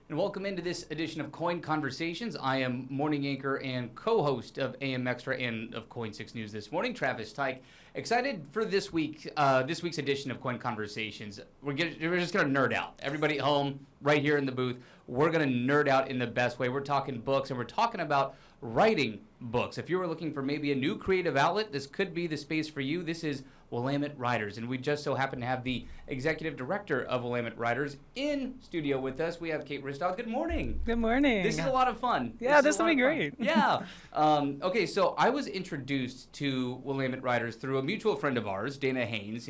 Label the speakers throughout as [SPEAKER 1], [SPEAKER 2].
[SPEAKER 1] And welcome into this edition of KOIN Conversations. I am morning anchor and co-host of AM Extra and of KOIN 6 News this morning, Travis Teich. Excited for this week's edition of KOIN Conversations. We're just going to nerd out. Everybody at home, right here in the booth, we're going to nerd out in the best way. We're talking books, and we're talking about writing books. If you were looking for maybe a new creative outlet, this could be the space for you. This is Willamette Writers, and we just so happen to have the executive director of Willamette Writers in studio with us. We have Kate Ristau. Good morning.
[SPEAKER 2] Good morning.
[SPEAKER 1] This is a lot of fun.
[SPEAKER 2] Yeah, this will be great.
[SPEAKER 1] Yeah. Okay, so I was introduced to Willamette Writers through a mutual friend of ours, Dana Haynes,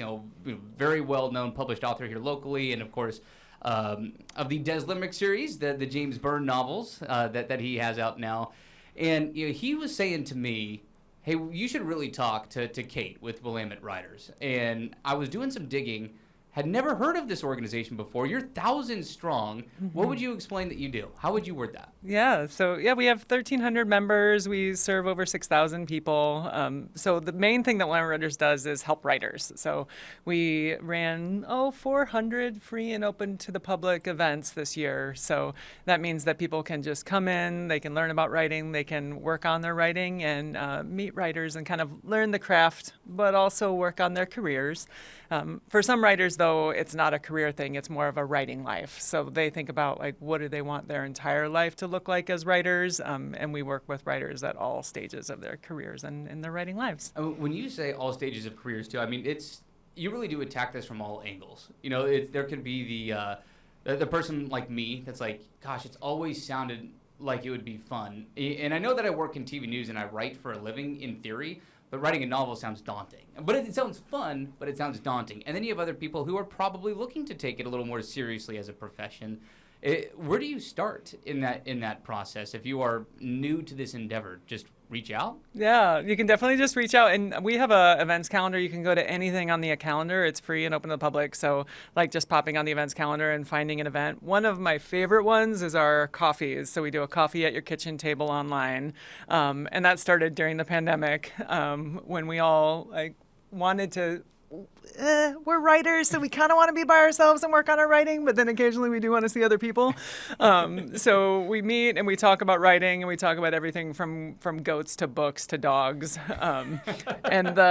[SPEAKER 1] very well-known published author here locally, and of course, of the Des Limerick series, the James Byrne novels that he has out now. And he was saying to me, hey, you should really talk to Kate with Willamette Writers. And I was doing some digging, had never heard of this organization before. You're thousands strong. Mm-hmm. What would you explain that you do? How would you word that?
[SPEAKER 2] Yeah, so we have 1,300 members. We serve over 6,000 people. So the main thing that Willamette Writers does is help writers. So we ran 400 free and open to the public events this year. So that means that people can just come in, they can learn about writing, they can work on their writing and meet writers and kind of learn the craft, but also work on their careers. For some writers, though, it's not a career thing. It's more of a writing life. So they think about, what do they want their entire life to look like as writers? And we work with writers at all stages of their careers and in their writing lives.
[SPEAKER 1] When you say all stages of careers, too, you really do attack this from all angles. There could be the person like me that's like, gosh, it's always sounded like it would be fun. And I know that I work in TV news and I write for a living in theory, but writing a novel sounds daunting. But it sounds fun, but it sounds daunting. And then you have other people who are probably looking to take it a little more seriously as a profession. Where do you start in that process? If you are new to this endeavor, just reach out?
[SPEAKER 2] Yeah, you can definitely just reach out. And we have a events calendar. You can go to anything on the calendar. It's free and open to the public. So just popping on the events calendar and finding an event. One of my favorite ones is our coffees. So we do a coffee at your kitchen table online. And that started during the pandemic when we all wanted to we're writers, so we kind of want to be by ourselves and work on our writing, but then occasionally we do want to see other people. So we meet and we talk about writing, and we talk about everything from goats to books to dogs. And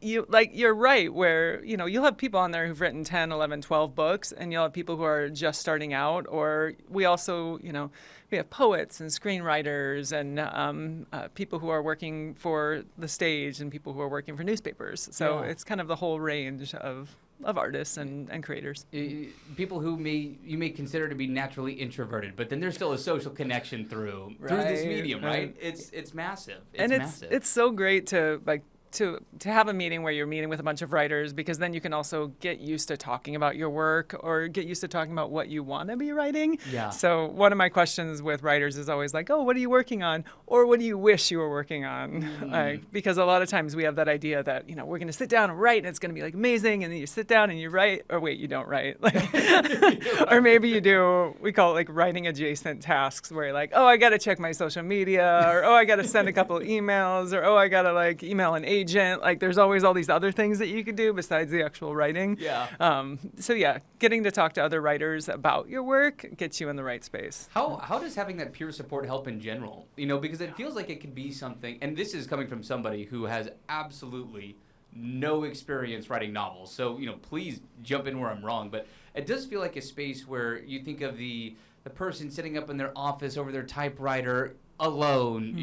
[SPEAKER 2] you're right, where you'll have people on there who've written 10, 11, 12 books, and you'll have people who are just starting out, or we also, we have poets and screenwriters and people who are working for the stage and people who are working for newspapers. So It's kind of the whole range of artists and creators.
[SPEAKER 1] People who you may consider to be naturally introverted, but then there's still a social connection through this medium, right? It's massive.
[SPEAKER 2] It's so great to to have a meeting where you're meeting with a bunch of writers, because then you can also get used to talking about your work or get used to talking about what you want to be writing.
[SPEAKER 1] Yeah.
[SPEAKER 2] So one of my questions with writers is always oh, what are you working on? Or what do you wish you were working on? Mm-hmm. Because a lot of times we have that idea that, we're going to sit down and write and it's going to be amazing. And then you sit down and you write, or wait, you don't write. Or maybe you do, we call it writing adjacent tasks where you're oh, I got to check my social media, or oh, I got to send a couple emails, or oh, I got to email an agent. There's always all these other things that you could do besides the actual writing.
[SPEAKER 1] Yeah.
[SPEAKER 2] Getting to talk to other writers about your work gets you in the right space.
[SPEAKER 1] How does having that peer support help in general? Because it feels like it could be something, and this is coming from somebody who has absolutely no experience writing novels. So, please jump in where I'm wrong, but it does feel like a space where you think of the person sitting up in their office over their typewriter alone,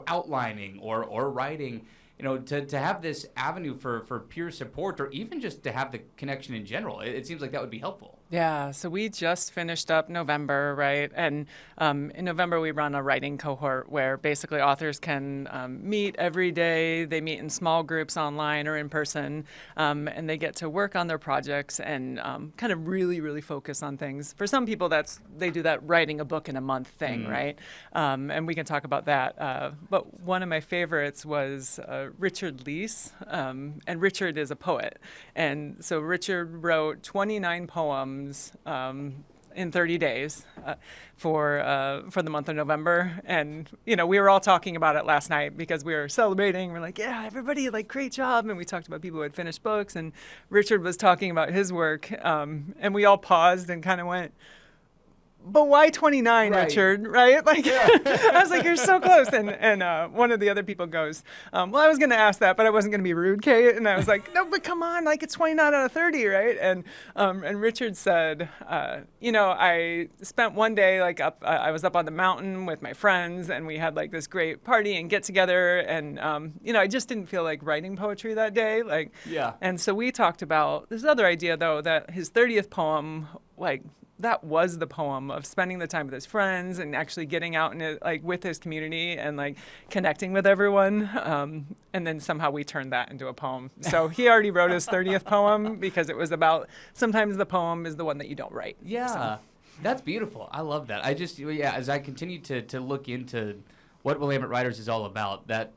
[SPEAKER 1] outlining or writing. To have this avenue for peer support, or even just to have the connection in general, it seems like that would be helpful.
[SPEAKER 2] Yeah, so we just finished up November, right? And in November, we run a writing cohort where basically authors can meet every day. They meet in small groups online or in person, and they get to work on their projects and kind of really, really focus on things. For some people, they do that writing a book in a month thing, right? And we can talk about that. But one of my favorites was Richard Leese, and Richard is a poet. And so Richard wrote 29 poems in 30 days for the month of November. And, we were all talking about it last night because we were celebrating. We're yeah, everybody, great job. And we talked about people who had finished books. And Richard was talking about his work. And we all paused and kind of went, but why 29,
[SPEAKER 1] Right.
[SPEAKER 2] Richard? Right? Like, I was like, you're so close. And one of the other people goes, well, I was going to ask that, but I wasn't going to be rude, Kate. And I was like, no, but come on, like it's 29 out of 30, right? And Richard said, I spent one day like I was up on the mountain with my friends, and we had like this great party and get together, and I just didn't feel like writing poetry that day, like.
[SPEAKER 1] Yeah.
[SPEAKER 2] And so we talked about this other idea though, that his 30th poem, like, that was the poem of spending the time with his friends and actually getting out and like with his community and like connecting with everyone. And then somehow we turned that into a poem. So he already wrote his 30th poem because it was about sometimes the poem is the one that you don't write.
[SPEAKER 1] Yeah.
[SPEAKER 2] So.
[SPEAKER 1] That's beautiful. I love that. As I continue to look into what Willamette Writers is all about, that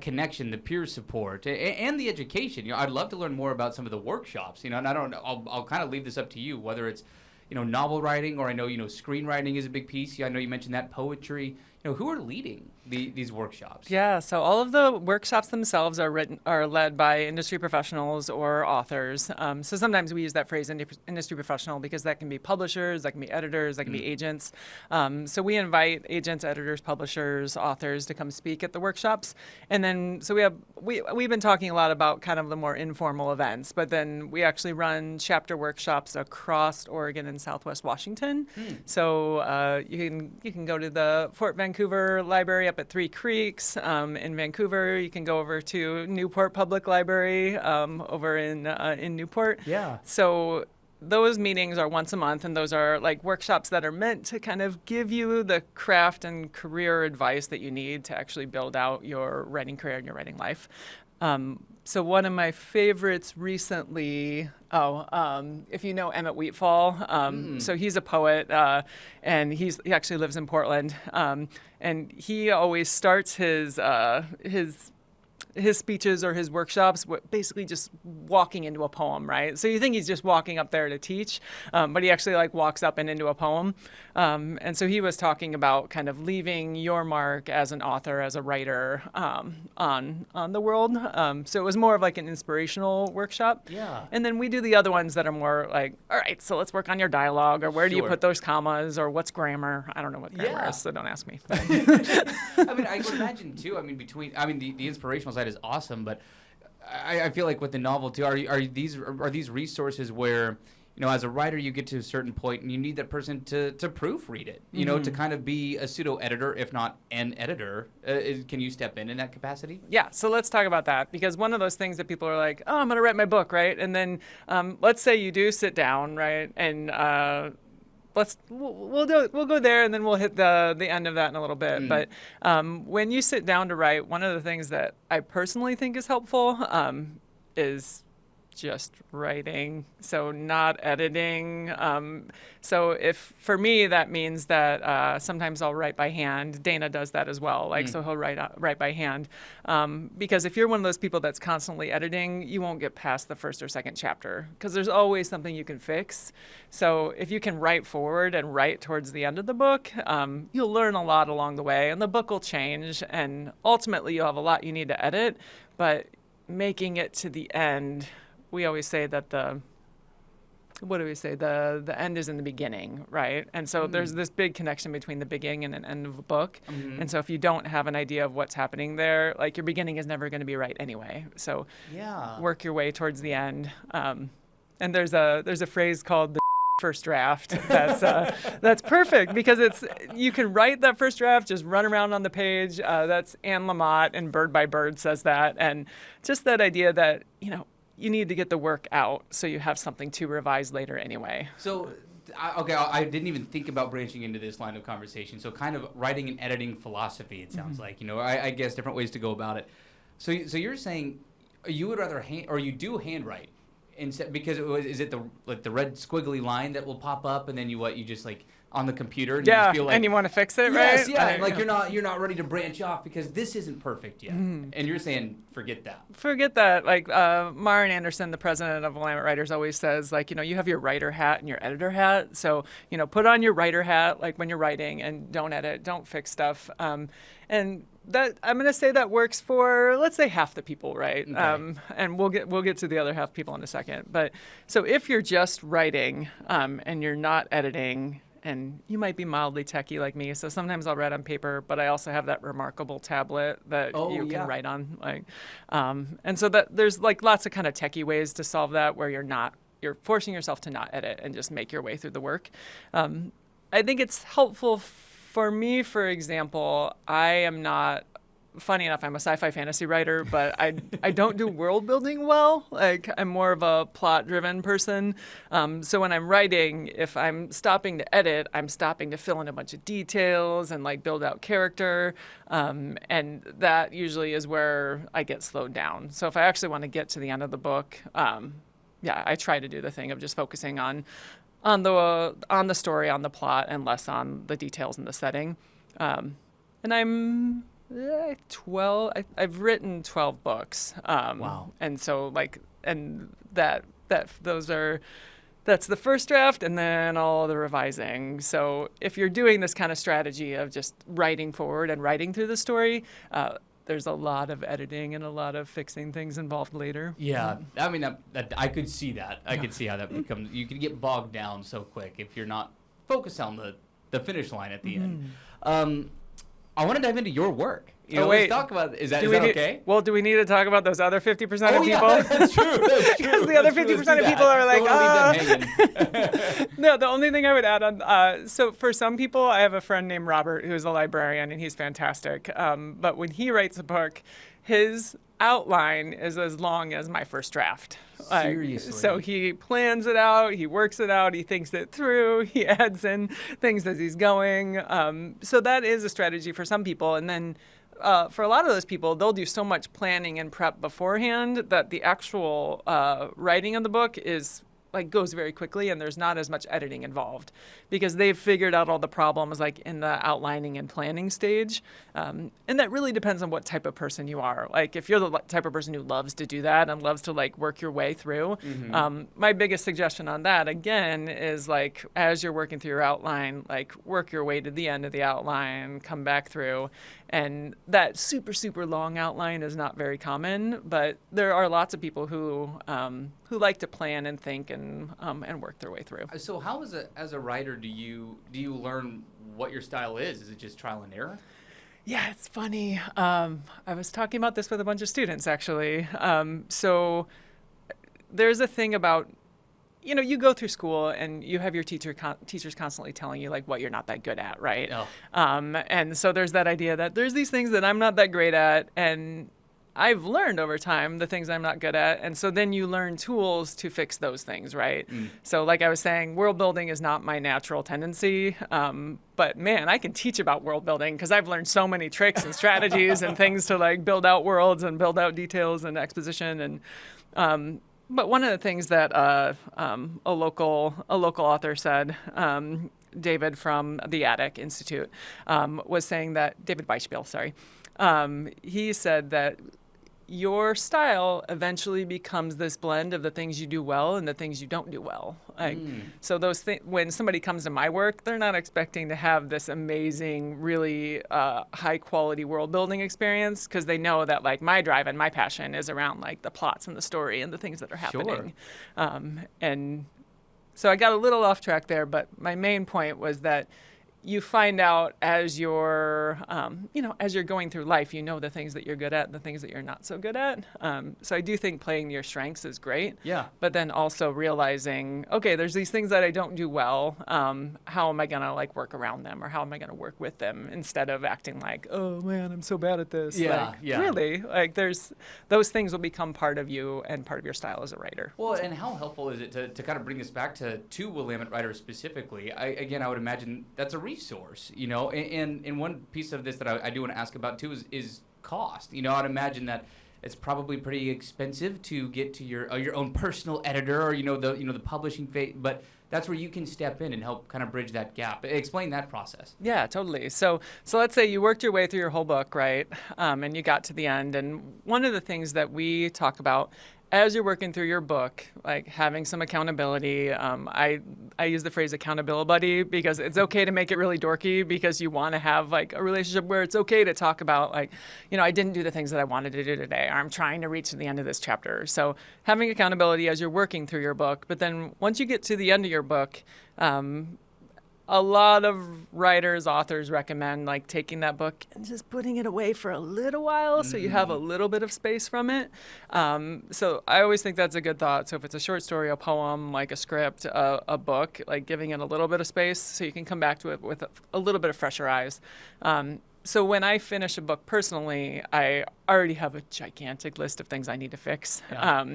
[SPEAKER 1] connection, the peer support, and the education. I'd love to learn more about some of the workshops. And I'll kind of leave this up to you, whether it's novel writing, or I know screenwriting is a big piece. I know you mentioned that, poetry. Who are leading these workshops?
[SPEAKER 2] Yeah, so all of the workshops themselves are led by industry professionals or authors. So sometimes we use that phrase industry professional because that can be publishers, that can be editors, that can be agents. So we invite agents, editors, publishers, authors to come speak at the workshops. And then so we've been talking a lot about kind of the more informal events, but then we actually run chapter workshops across Oregon and Southwest Washington. So you can go to the Fort Vancouver Library up at Three Creeks in Vancouver. You can go over to Newport Public Library over in Newport.
[SPEAKER 1] Yeah.
[SPEAKER 2] So those meetings are once a month, and those are like workshops that are meant to kind of give you the craft and career advice that you need to actually build out your writing career and your writing life. So one of my favorites recently, if you know Emmett Wheatfall, so he's a poet, and he actually lives in Portland, and he always starts his speeches or his workshops basically just walking into a poem, right? So you think he's just walking up there to teach, but he actually like walks up and into a poem. And so he was talking about kind of leaving your mark as an author, as a writer on the world. So it was more of like an inspirational workshop.
[SPEAKER 1] Yeah.
[SPEAKER 2] And then we do the other ones that are more like, all right, so let's work on your dialogue, or where do you
[SPEAKER 1] Sure.
[SPEAKER 2] put those commas, or what's grammar? I don't know what grammar is, so don't ask me.
[SPEAKER 1] I would imagine too. The inspirational side is awesome, but I feel like with the novel too, are these resources where as a writer you get to a certain point and you need that person to proofread it, to kind of be a pseudo editor, if not an editor. Can you step in that capacity?
[SPEAKER 2] Yeah, so let's talk about that, because one of those things that people are like, oh, I'm going to write my book, right? And then let's say you do sit down, right, and we'll go there, and then we'll hit the end of that in a little bit. But when you sit down to write, one of the things that I personally think is helpful is just writing, so not editing. So if for me that means that sometimes I'll write by hand. Dana does that as well. So he'll write by hand, because if you're one of those people that's constantly editing, you won't get past the first or second chapter, because there's always something you can fix. So if you can write forward and write towards the end of the book, you'll learn a lot along the way, and the book will change, and ultimately you'll have a lot you need to edit. But making it to the end, we always say that the end is in the beginning, right? And so there's this big connection between the beginning and an end of a book. And so if you don't have an idea of what's happening there, like your beginning is never going to be right anyway. So work your way towards the end. And there's a phrase called the first draft that's perfect, because you can write that first draft, just run around on the page. That's Anne Lamott and Bird by Bird says that. And just that idea that you need to get the work out so you have something to revise later anyway.
[SPEAKER 1] So, I didn't even think about branching into this line of conversation. So kind of writing and editing philosophy, it sounds like, I guess different ways to go about it. So you're saying you would rather you do handwrite instead, because is it the red squiggly line that will pop up, and then you just like on the computer, and you just feel like,
[SPEAKER 2] and you want to fix it,
[SPEAKER 1] yes,
[SPEAKER 2] right?
[SPEAKER 1] Yeah, like you're not ready to branch off because this isn't perfect yet. And you're saying forget that.
[SPEAKER 2] Forget that. Like Maren Anderson, the president of Willamette Writers, always says, like, you have your writer hat and your editor hat. So put on your writer hat like when you're writing, and don't edit, don't fix stuff. And that, I'm going to say that works for, let's say, half the people, right?
[SPEAKER 1] Okay.
[SPEAKER 2] And we'll get to the other half people in a second. But so if you're just writing and you're not editing, and you might be mildly techie like me, so sometimes I'll write on paper, but I also have that remarkable tablet that you can write on. And so that there's like lots of kind of techie ways to solve that where you're forcing yourself to not edit and just make your way through the work. I think it's helpful for me, for example, I am not, funny enough, I'm a sci-fi fantasy writer, but I don't do world building well. Like, I'm more of a plot-driven person. So when I'm writing, if I'm stopping to edit, I'm stopping to fill in a bunch of details and like build out character. And that usually is where I get slowed down. So if I actually want to get to the end of the book, I try to do the thing of just focusing on the story, on the plot, and less on the details and the setting. And I'm 12. I've written 12 books.
[SPEAKER 1] Wow.
[SPEAKER 2] And so that's the first draft, and then all the revising. So if you're doing this kind of strategy of just writing forward and writing through the story, there's a lot of editing and a lot of fixing things involved later.
[SPEAKER 1] Yeah, I mean, I could see that. I could see how that becomes. You could get bogged down so quick if you're not focused on the finish line at the end. I want to dive into your work. Let's talk about. Is that okay?
[SPEAKER 2] Well, do we need to talk about those other 50% of people?
[SPEAKER 1] Yeah, that's true.
[SPEAKER 2] Because the other 50% of people are like, No, the only thing I would add on, so for some people, I have a friend named Robert who's a librarian, and he's fantastic. But when he writes a book, his outline is as long as my first draft.
[SPEAKER 1] Seriously?
[SPEAKER 2] So he plans it out, he works it out, he thinks it through, he adds in things as he's going. So that is a strategy for some people. And then for a lot of those people, they'll do so much planning and prep beforehand that the actual writing of the book goes very quickly, and there's not as much editing involved because they've figured out all the problems like in the outlining and planning stage. And that really depends on what type of person you are. Like if you're the type of person who loves to do that and loves to like work your way through, my biggest suggestion on that again is like as you're working through your outline, like work your way to the end of the outline, come back through. And that super, super long outline is not very common, but there are lots of people who like to plan and think and work their way through.
[SPEAKER 1] So how as a writer do you learn what your style is? Is it just trial and error?
[SPEAKER 2] Yeah, it's funny. I was talking about this with a bunch of students actually. So there's a thing about, you go through school and you have your teachers constantly telling you like what you're not that good at, right?
[SPEAKER 1] Oh.
[SPEAKER 2] And so there's that idea that there's these things that I'm not that great at, and I've learned over time the things I'm not good at, and so then you learn tools to fix those things, right? So like I was saying, world building is not my natural tendency, but man, I can teach about world building because I've learned so many tricks and strategies and things to like build out worlds and build out details and exposition. And but one of the things that a local author said, David from the Attic Institute, was saying that, David Beispiel, sorry, he said that your style eventually becomes this blend of the things you do well and the things you don't do well. So those when somebody comes to my work, they're not expecting to have this amazing, really high quality world building experience because they know that like my drive and my passion is around like the plots and the story and the things that are happening. And so I got a little off track there, but my main point was that you find out as you're, as you're going through life, the things that you're good at and the things that you're not so good at. So I do think playing your strengths is great. Yeah. But then also realizing, okay, there's these things that I don't do well. How am I gonna like work around them, or how am I gonna work with them instead of acting like, oh man, I'm so bad at this. Really, like those things will become part of you and part of your style as a writer.
[SPEAKER 1] Well, and how helpful is it to kind of bring this back to Willamette Writers specifically? I would imagine that's a resource, and one piece of this that I do want to ask about too is cost. I'd imagine that it's probably pretty expensive to get to your own personal editor or the publishing phase, but that's where you can step in and help kind of bridge that gap. Explain that process.
[SPEAKER 2] Yeah, totally. So let's say you worked your way through your whole book, right? And you got to the end, and one of the things that we talk about as you're working through your book, like having some accountability, I use the phrase accountability buddy because it's okay to make it really dorky because you want to have like a relationship where it's okay to talk about like, I didn't do the things that I wanted to do today, or I'm trying to reach to the end of this chapter. So having accountability as you're working through your book, but then once you get to the end of your book, a lot of writers, authors recommend like taking that book and just putting it away for a little while so you have a little bit of space from it. So I always think that's a good thought. So if it's a short story, a poem, like a script, a book, like giving it a little bit of space so you can come back to it with a little bit of fresher eyes. So when I finish a book personally, I already have a gigantic list of things I need to fix.
[SPEAKER 1] Yeah.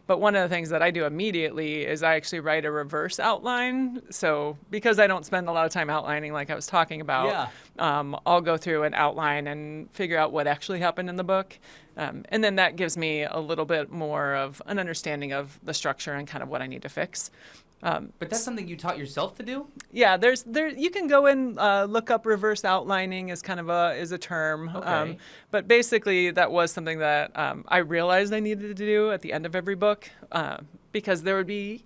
[SPEAKER 2] But one of the things that I do immediately is I actually write a reverse outline. So because I don't spend a lot of time outlining like I was talking about, I'll go through and outline and figure out what actually happened in the book. And then that gives me a little bit more of an understanding of the structure and kind of what I need to fix.
[SPEAKER 1] But that's something you taught yourself to do?
[SPEAKER 2] Yeah, you can go and look up reverse outlining as kind of a term.
[SPEAKER 1] Okay.
[SPEAKER 2] But basically that was something that I realized I needed to do at the end of every book because there would be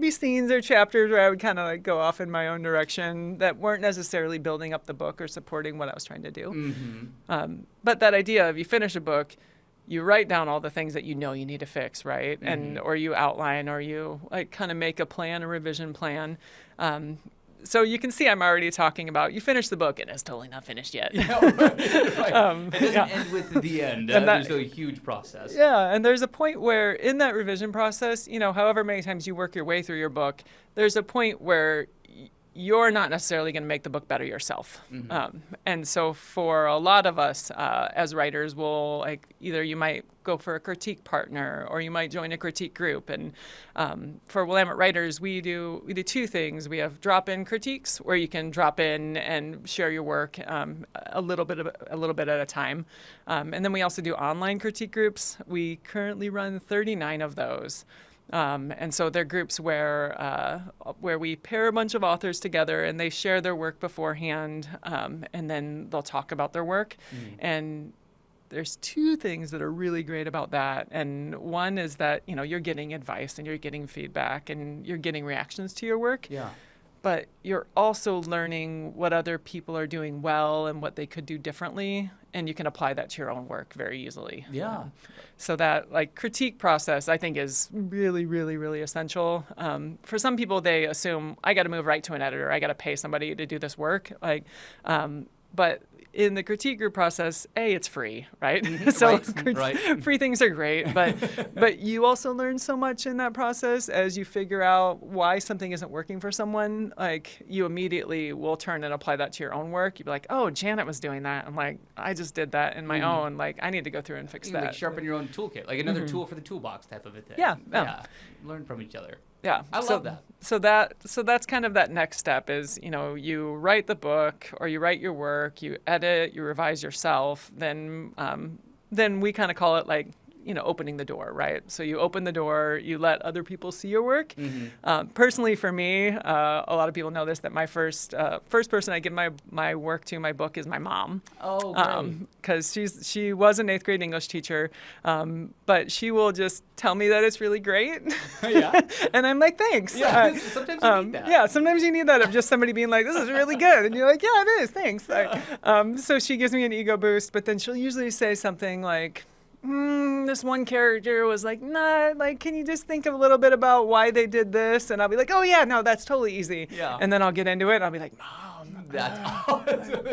[SPEAKER 2] scenes or chapters where I would kind of like go off in my own direction that weren't necessarily building up the book or supporting what I was trying to do. But that idea of you finish a book, you write down all the things that you know you need to fix, right? And or you outline or you like kind of make a plan, a revision plan. So you can see I'm already talking about you finish the book and it's totally not finished yet.
[SPEAKER 1] Yeah, right. It doesn't end with the end. There's a huge process.
[SPEAKER 2] Yeah, and there's a point where in that revision process, however many times you work your way through your book, there's a point where you're not necessarily going to make the book better yourself. And so for a lot of us as writers, we'll either you might go for a critique partner or you might join a critique group. And for Willamette Writers, we do two things. We have drop-in critiques where you can drop in and share your work a little bit at a time. And then we also do online critique groups. We currently run 39 of those. And so they're groups where we pair a bunch of authors together and they share their work beforehand, and then they'll talk about their work. And there's two things that are really great about that. And one is that, you're getting advice and you're getting feedback and you're getting reactions to your work.
[SPEAKER 1] Yeah.
[SPEAKER 2] But you're also learning what other people are doing well and what they could do differently. And you can apply that to your own work very easily.
[SPEAKER 1] Yeah.
[SPEAKER 2] So that critique process, I think, is really, really, really essential. For some people, they assume I got to move right to an editor. I got to pay somebody to do this work. But in the critique group process, it's free, right? So free things are great, but you also learn so much in that process as you figure out why something isn't working for someone. Like you immediately will turn and apply that to your own work. You'd be like, oh, Janet was doing that. I'm like, I just did that in my own. Like I need to go through and fix that.
[SPEAKER 1] Like sharpen your own toolkit, like another tool for the toolbox type of a thing.
[SPEAKER 2] Yeah.
[SPEAKER 1] Learn from each other.
[SPEAKER 2] Yeah,
[SPEAKER 1] I love that.
[SPEAKER 2] So that's kind of that next step is, you write the book or you write your work, you edit, you revise yourself, then we kind of call it like, opening the door, right? So you open the door, you let other people see your work. Personally, for me, a lot of people know this, that my first person I give my work to, my book, is my mom.
[SPEAKER 1] Oh, great.
[SPEAKER 2] Because she was an 8th grade English teacher, but she will just tell me that it's really great.
[SPEAKER 1] Yeah.
[SPEAKER 2] And I'm like, thanks.
[SPEAKER 1] Yeah, sometimes you need that.
[SPEAKER 2] Yeah, sometimes you need that of just somebody being like, this is really good. And you're like, yeah, it is, thanks. So she gives me an ego boost, but then she'll usually say something like, this one character was like, nah, like, can you just think a little bit about why they did this? And I'll be like, oh, yeah, no, that's totally easy.
[SPEAKER 1] Yeah.
[SPEAKER 2] And then I'll get into it, and I'll be like, Mom.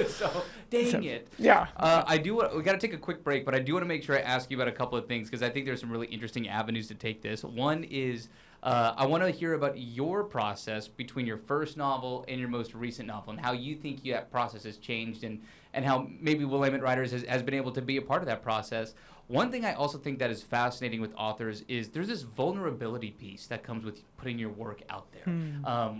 [SPEAKER 1] So, dang it.
[SPEAKER 2] Yeah.
[SPEAKER 1] We got to take a quick break, but I do want to make sure I ask you about a couple of things because I think there's some really interesting avenues to take this. One is I want to hear about your process between your first novel and your most recent novel and how you think that process has changed and how maybe Willamette Writers has been able to be a part of that process. One thing I also think that is fascinating with authors is there's this vulnerability piece that comes with putting your work out there,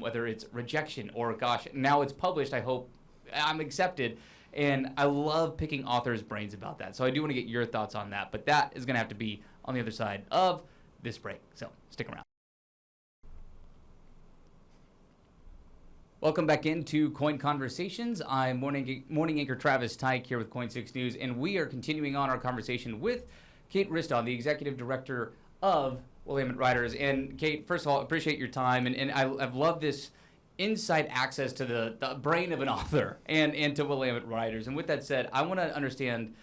[SPEAKER 1] whether it's rejection or, gosh, now it's published, I hope I'm accepted. And I love picking authors' brains about that. So I do want to get your thoughts on that. But that is going to have to be on the other side of this break. So stick around. Welcome back into KOIN Conversations. I'm morning anchor Travis Teich here with KOIN 6 News, and we are continuing on our conversation with Kate Ristau, the executive director of Willamette Writers. And Kate, first of all, appreciate your time, and I've loved this inside access to the brain of an author and to Willamette Writers. And with that said, I want to understand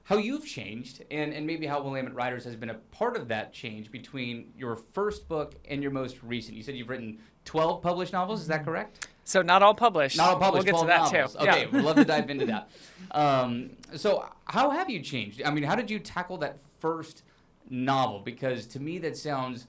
[SPEAKER 1] how you've changed and maybe how Willamette Writers has been a part of that change between your first book and your most recent. You said you've written 12 published novels, is that correct?
[SPEAKER 2] So not all published.
[SPEAKER 1] Not all published.
[SPEAKER 2] We'll get to
[SPEAKER 1] 12
[SPEAKER 2] that
[SPEAKER 1] novels.
[SPEAKER 2] too.
[SPEAKER 1] Okay,
[SPEAKER 2] Yeah.
[SPEAKER 1] we'd love to dive into that. So how have you changed? I mean, how did you tackle that first novel? Because to me, that sounds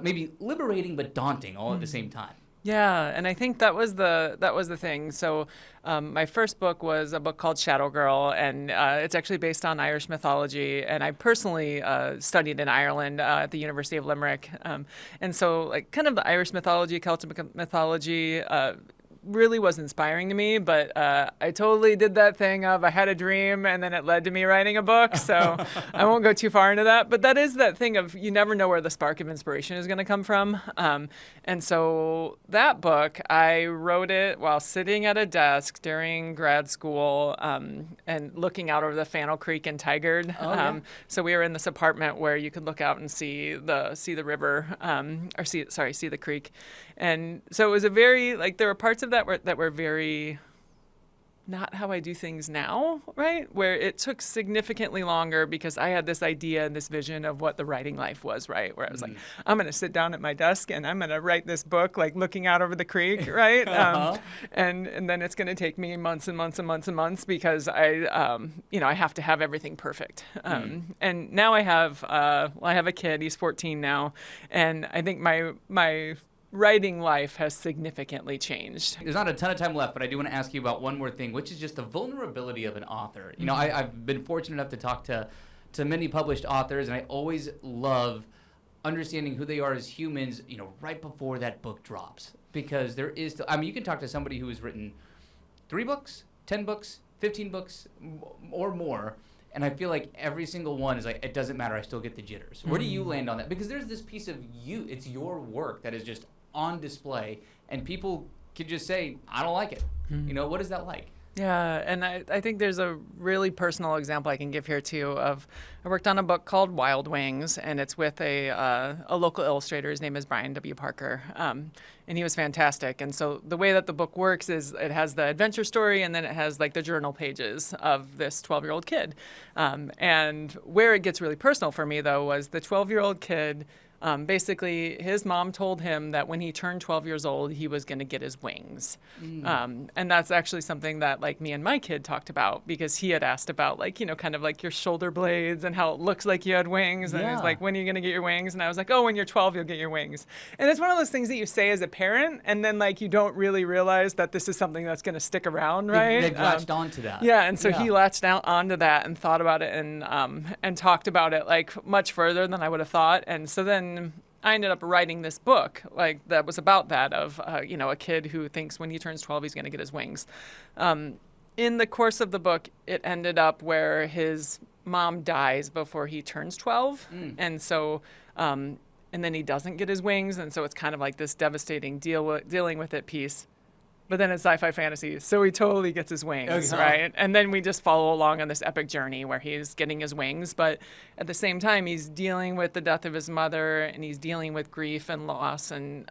[SPEAKER 1] maybe liberating but daunting all at the same time.
[SPEAKER 2] Yeah, and I think that was the thing. So my first book was a book called Shadow Girl, and it's actually based on Irish mythology. And I personally studied in Ireland at the University of Limerick, and so like kind of the Irish mythology, Celtic mythology. Really was inspiring to me, but I totally did that thing of I had a dream and then it led to me writing a book, so I won't go too far into that. But that is that thing of you never know where the spark of inspiration is going to come from. And so that book, I wrote it while sitting at a desk during grad school and looking out over the Fannel Creek in Tigard. So we were in this apartment where you could look out and see the river, see the creek. And so it was a very, like, there were parts of that were very not how I do things now, right? Where it took significantly longer because I had this idea and this vision of what the writing life was, right? Where I was like, I'm going to sit down at my desk and I'm going to write this book, like looking out over the creek, right? And then it's going to take me months and months and months and months because I have to have everything perfect. And now I have a kid. He's 14 now, and I think my writing life has significantly changed.
[SPEAKER 1] There's not a ton of time left, but I do want to ask you about one more thing, which is just the vulnerability of an author. You know, I've been fortunate enough to talk to many published authors, and I always love understanding who they are as humans, you know, right before that book drops. Because there is, you can talk to somebody who has written 3 books, 10 books, 15 books, or more, and I feel like every single one is like, it doesn't matter, I still get the jitters. Where do you land on that? Because there's this piece of you, it's your work that is just on display, and people could just say, I don't like it. You know, what is that like?
[SPEAKER 2] Yeah, and I think there's a really personal example I can give here too of I worked on a book called Wild Wings, and it's with a local illustrator. His name is Brian W. Parker, and he was fantastic. And so the way that the book works is it has the adventure story, and then it has like the journal pages of this 12-year-old kid. And where it gets really personal for me, though, was the 12-year-old kid. Basically, his mom told him that when he turned 12 years old, he was going to get his wings. And that's actually something that like me and my kid talked about because he had asked about like, you know, kind of like your shoulder blades and how it looks like you had wings. And he's like, when are you going to get your wings? And I was like, oh, when you're 12, you'll get your wings. And it's one of those things that you say as a parent and then like you don't really realize that this is something that's going to stick around, right?
[SPEAKER 1] They've latched onto that.
[SPEAKER 2] Yeah, and so he latched onto that and thought about it and talked about it like much further than I would have thought. And so then I ended up writing this book like that was about that of a kid who thinks when he turns 12 he's going to get his wings. In the course of the book, it ended up where his mom dies before he turns 12, and so and then he doesn't get his wings, and so it's kind of like this devastating dealing with it piece. But then it's sci-fi fantasy, so he totally gets his wings, right? And then we just follow along on this epic journey where he's getting his wings, but at the same time, he's dealing with the death of his mother, and he's dealing with grief and loss, and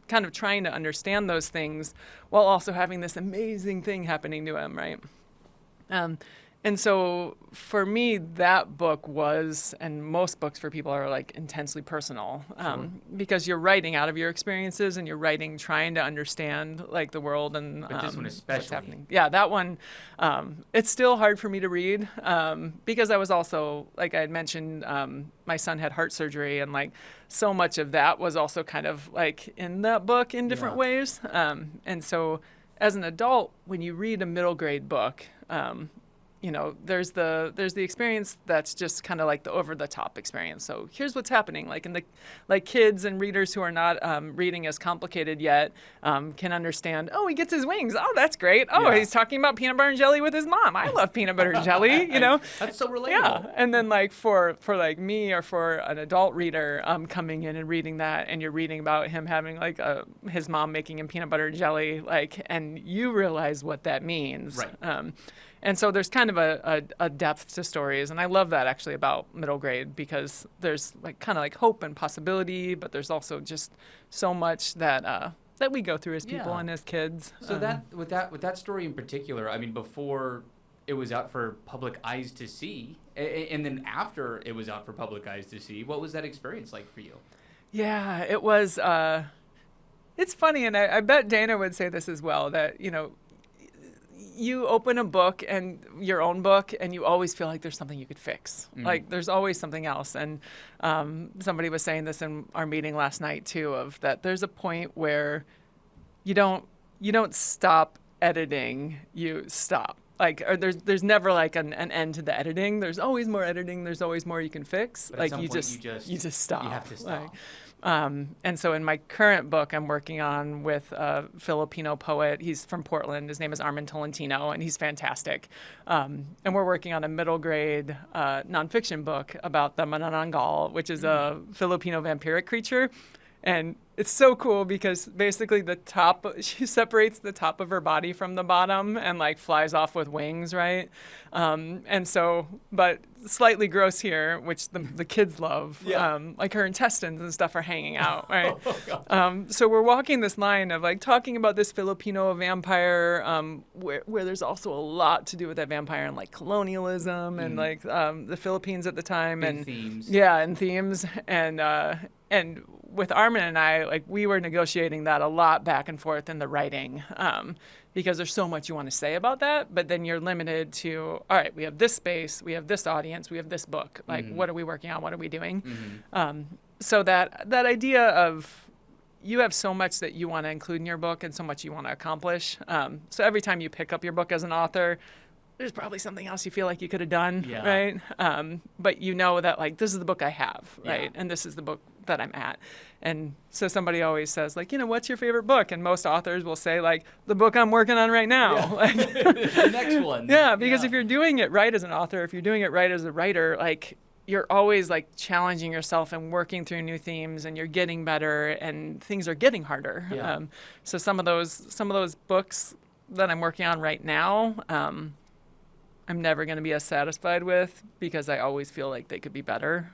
[SPEAKER 2] kind of trying to understand those things while also having this amazing thing happening to him, right? And so for me, that book was, and most books for people are like intensely personal, because you're writing out of your experiences and you're writing trying to understand like the world and
[SPEAKER 1] But this one especially.
[SPEAKER 2] what's happening. Yeah, that one, it's still hard for me to read because I was also, like I had mentioned, my son had heart surgery, and like so much of that was also kind of like in that book in different ways. And so as an adult, when you read a middle grade book, you know, there's the experience that's just kind of like the over the top experience. So here's what's happening. Like in the kids and readers who are not reading as complicated yet can understand. Oh, he gets his wings. Oh, that's great. Oh, he's talking about peanut butter and jelly with his mom. I love peanut butter and jelly. You know,
[SPEAKER 1] that's so relatable.
[SPEAKER 2] Yeah, and then like for like me or for an adult reader coming in and reading that, and you're reading about him having like his mom making him peanut butter and jelly, like, and you realize what that means.
[SPEAKER 1] Right.
[SPEAKER 2] And so there's kind of a depth to stories, and I love that actually about middle grade because there's like kind of like hope and possibility, but there's also just so much that we go through as people and as kids.
[SPEAKER 1] So with that story in particular, I mean, before it was out for public eyes to see, and then after it was out for public eyes to see, what was that experience like for you?
[SPEAKER 2] Yeah, it was. It's funny, and I bet Dana would say this as well, that, you open a book and your own book and you always feel like there's something you could fix. Like there's always something else. And somebody was saying this in our meeting last night too, of that there's a point where you don't stop editing, you stop. Like, or there's never like an end to the editing. There's always more editing. There's always more you can fix.
[SPEAKER 1] But
[SPEAKER 2] like
[SPEAKER 1] at some
[SPEAKER 2] you
[SPEAKER 1] point
[SPEAKER 2] just stop.
[SPEAKER 1] You have to stop.
[SPEAKER 2] Like, and so in my current book, I'm working on with a Filipino poet. He's from Portland. His name is Armin Tolentino, and he's fantastic. And we're working on a middle grade nonfiction book about the manananggal, which is a Filipino vampiric creature. And it's so cool because basically she separates the top of her body from the bottom and like flies off with wings, right? And so, but slightly gross here, which the kids love.
[SPEAKER 1] Yeah.
[SPEAKER 2] Like her intestines and stuff are hanging out, right? So we're walking this line of like talking about this Filipino vampire, where there's also a lot to do with that vampire and like colonialism and like the Philippines at the time.
[SPEAKER 1] Big
[SPEAKER 2] and
[SPEAKER 1] themes.
[SPEAKER 2] Yeah, and themes. And with Armin and I, like we were negotiating that a lot back and forth in the writing, because there's so much you want to say about that, but then you're limited to, all right, we have this space, we have this audience, we have this book. Like, what are we working on? What are we doing? So that idea of you have so much that you want to include in your book and so much you want to accomplish. So every time you pick up your book as an author, there's probably something else you feel like you could have done, right? But you know that like this is the book I have, right? And this is the book that I'm at. And so somebody always says like, what's your favorite book? And most authors will say like, the book I'm working on right now. Like,
[SPEAKER 1] the next one.
[SPEAKER 2] Yeah, because if you're doing it right as an author, if you're doing it right as a writer, like you're always like challenging yourself and working through new themes, and you're getting better, and things are getting harder. So some of those books that I'm working on right now, I'm never going to be as satisfied with because I always feel like they could be better.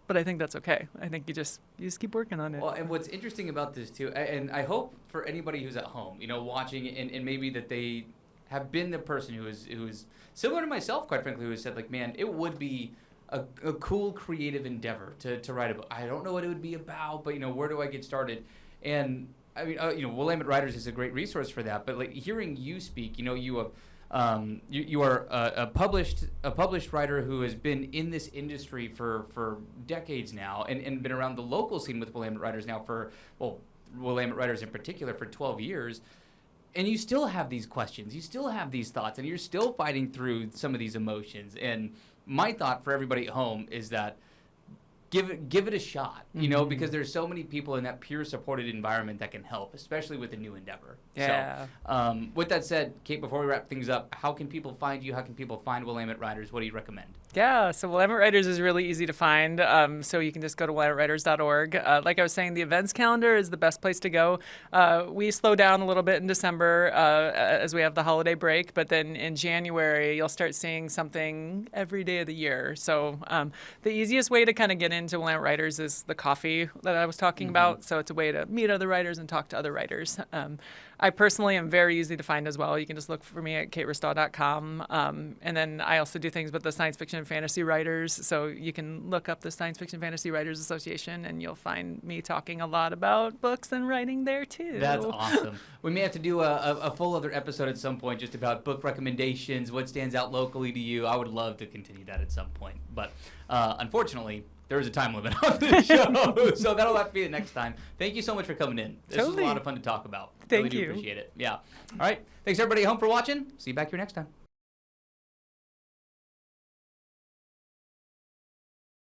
[SPEAKER 2] But I think that's okay. I think you just keep working on it.
[SPEAKER 1] Well, and what's interesting about this too, and I hope for anybody who's at home, watching, and maybe that they have been the person who is similar to myself, quite frankly, who has said like, man, it would be a cool creative endeavor to write a book. I don't know what it would be about, but where do I get started? And I mean, Willamette Writers is a great resource for that. But like hearing you speak, you are a published writer who has been in this industry for decades now, and been around the local scene with Willamette Writers now Willamette Writers in particular for 12 years. And you still have these questions, you still have these thoughts, and you're still fighting through some of these emotions. And my thought for everybody at home is that give it a shot, because there's so many people in that peer supported environment that can help, especially with a new endeavor.
[SPEAKER 2] Yeah.
[SPEAKER 1] So, with that said, Kate, before we wrap things up, how can people find you? How can people find Willamette Writers? What do you recommend?
[SPEAKER 2] Yeah, so Willamette Writers is really easy to find. So you can just go to willamettewriters.org. Like I was saying, the events calendar is the best place to go. We slow down a little bit in December as we have the holiday break, but then in January, you'll start seeing something every day of the year. So the easiest way to kind of get into Willamette Writers is the coffee that I was talking about. So it's a way to meet other writers and talk to other writers. I personally am very easy to find as well. You can just look for me at kateristau.com. And then I also do things with the Science Fiction and Fantasy Writers. So you can look up the Science Fiction and Fantasy Writers Association, and you'll find me talking a lot about books and writing there too.
[SPEAKER 1] That's awesome. We may have to do a full other episode at some point just about book recommendations, what stands out locally to you. I would love to continue that at some point. But unfortunately, there is a time limit on this show, so that'll have to be the next time. Thank you so much for coming in. This was a lot of fun to talk about.
[SPEAKER 2] Thank
[SPEAKER 1] really
[SPEAKER 2] you.
[SPEAKER 1] do appreciate it. Yeah. All right. Thanks everybody at home for watching. See you back here next time.